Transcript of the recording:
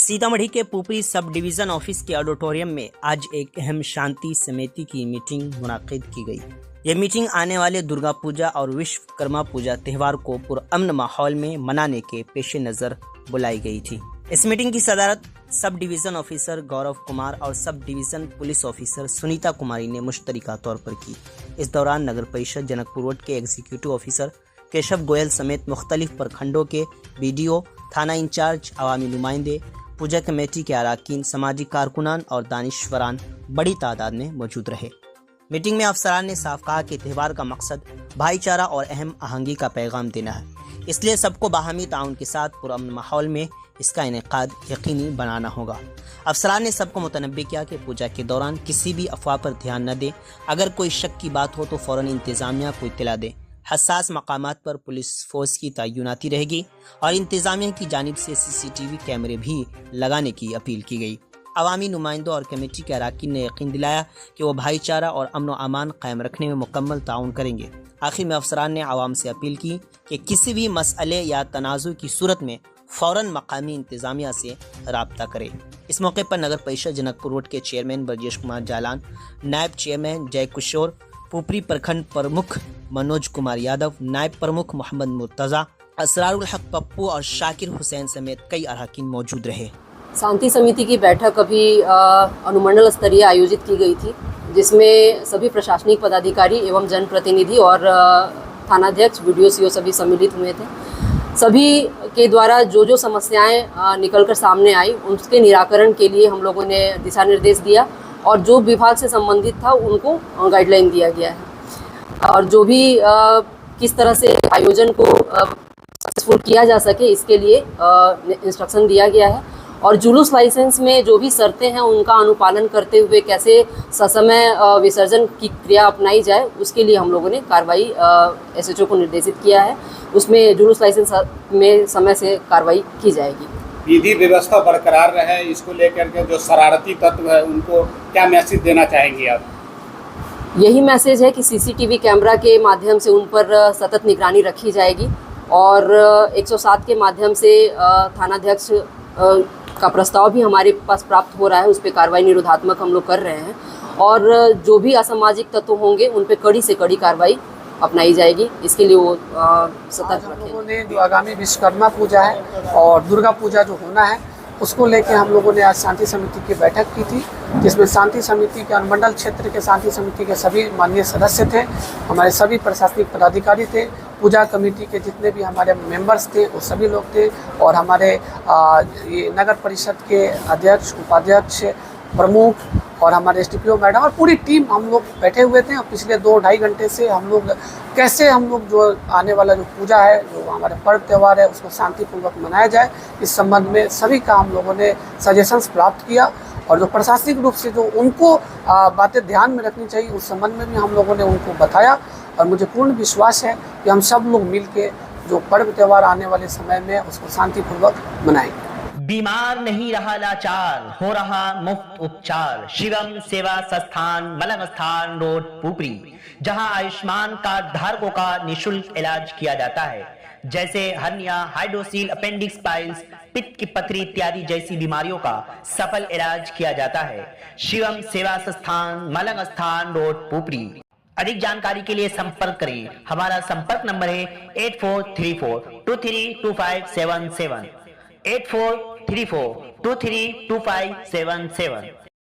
सीतामढ़ी के Pupri sub division office के auditorium में आज एक अहम शांति समिति की मीटिंग मुनाकिद की गई। यह मीटिंग आने वाले दुर्गा पूजा और विश्वकर्मा पूजा त्यौहार को पुरअमन माहौल में मनाने के पेश नज़र बुलाई गई थी। इस मीटिंग की सदारत सब डिवीजन ऑफिसर गौरव कुमार और sub division police officer Sunita Kumari ने मुश्तरका तौर पर की। इस दौरान नगर परिषद जनकपुर रोड के एग्जीक्यूटिव ऑफिसर केशव गोयल समेत मुख्तलिफ प्रखंडों के BDO, थाना इंचार्ज, अवामी नुमाइंदे, पूजा कमेटी के अरकान, समाजी कारकुनान और दानिश्वरान बड़ी तादाद में मौजूद रहे। मीटिंग में अफसरान ने साफ कहा कि त्यौहार का मकसद भाईचारा और अहम आहंगी का पैगाम देना है, इसलिए सबको बाहमी ताउन के साथ पुरअमन माहौल में इसका इनेकाद यकीनी बनाना होगा। अफसरान ने सबको मुतनब्बे किया कि पूजा के दौरान किसी भी अफवाह पर ध्यान न दें। अगर कोई शक की बात हो तो फ़ौरन इंतज़ामिया को इत्तला दें। हसास मकामात पर पुलिस फोर्स की तैनाती रहेगी और इंतज़ामिया की जानिब से CCTV कैमरे भी लगाने की अपील की गई। अवामी नुमाइंदों और कमेटी के अरकान ने यकीन दिलाया कि वो भाईचारा और अमन व अमान कायम रखने में मुकम्मल ताउन करेंगे। आखिर में अफसरान ने आवाम से अपील की कि किसी भी मसले या तनाज़ुर की सूरत में फ़ौरन मकामी इंतज़ामिया से राब्ता करें। इस मौके पर नगर परिषद जनकपुर रोड के चेयरमैन ब्रजेश कुमार जालान, नायब चेयरमैन जय किशोर, पुपरी प्रखंड प्रमुख मनोज कुमार यादव, नायब प्रमुख मोहम्मद मुर्तज़ा, असरारुल हक पप्पू और शाकिर हुसैन समेत कई अरकान मौजूद रहे। शांति समिति की बैठक अभी अनुमंडल स्तरीय आयोजित की गई थी, जिसमें सभी प्रशासनिक पदाधिकारी एवं जनप्रतिनिधि और थानाध्यक्ष, BDO, CO सभी सम्मिलित हुए थे। सभी के द्वारा जो समस्याएं निकलकर सामने आई उसके निराकरण के लिए हम लोगों ने दिशा निर्देश दिया और जो विभाग से संबंधित था उनको गाइडलाइन दिया गया है और जो भी किस तरह से आयोजन को सक्सेसफुल किया जा सके इसके लिए इंस्ट्रक्शन दिया गया है और जुलूस लाइसेंस में जो भी शर्तें हैं उनका अनुपालन करते हुए कैसे ससमय विसर्जन की क्रिया अपनाई जाए उसके लिए हम लोगों ने कार्रवाई SHO को निर्देशित किया है। उसमें जुलूस लाइसेंस में समय से कार्रवाई की जाएगी। विधि व्यवस्था बरकरार रहे, इसको लेकर के जो शरारती तत्व है उनको क्या मैसेज देना चाहेंगे आप? यही मैसेज है कि CCTV कैमरा के माध्यम से उन पर सतत निगरानी रखी जाएगी और 107 के माध्यम से थानाध्यक्ष का प्रस्ताव भी हमारे पास प्राप्त हो रहा है। उस पर कार्रवाई निरोधात्मक हम लोग कर रहे हैं और जो भी असामाजिक तत्व होंगे उन पर कड़ी से कड़ी कार्रवाई अपनाई जाएगी। इसके लिए वो सतर्क हम लोगों ने जो आगामी विश्वकर्मा पूजा है और दुर्गा पूजा जो होना है उसको लेके हम लोगों ने आज शांति समिति की बैठक की थी, जिसमें शांति समिति के अनुमंडल क्षेत्र के शांति समिति के सभी माननीय सदस्य थे, हमारे सभी प्रशासनिक पदाधिकारी थे, पूजा कमेटी के जितने भी हमारे मेंबर्स थे वो सभी लोग थे और हमारे ये नगर परिषद के अध्यक्ष, उपाध्यक्ष, प्रमुख और हमारे SDPO मैडम और पूरी टीम हम लोग बैठे हुए थे। और पिछले 2-2.5 घंटे से हम लोग कैसे जो आने वाला जो पूजा है, जो हमारे पर्व त्यौहार है, उसको शांतिपूर्वक मनाया जाए, इस संबंध में सभी का हम लोगों ने सजेशंस प्राप्त किया और जो प्रशासनिक रूप से जो उनको बातें ध्यान में रखनी चाहिए उस संबंध में भी हम लोगों ने उनको बताया और मुझे पूर्ण विश्वास है कि हम सब लोग मिल के जो पर्व त्यौहार आने वाले समय में उसको शांतिपूर्वक मनाएंगे। बीमार नहीं रहा लाचार, हो रहा मुफ्त उपचार। शिवम सेवा संस्थान, मलंग स्थान रोड, पुपरी, जहां आयुष्मान कार्ड धारकों का निःशुल्क इलाज किया जाता है, जैसे हर्निया, हाइड्रोसील, अपेंडिक्स, पाइल्स, पित्त की पथरी इत्यादि जैसी बीमारियों का सफल इलाज किया जाता है। शिवम सेवा संस्थान, मलंग स्थान रोड, पुपरी। अधिक जानकारी के लिए संपर्क करें। हमारा संपर्क नंबर है 8434232577, 8434232577।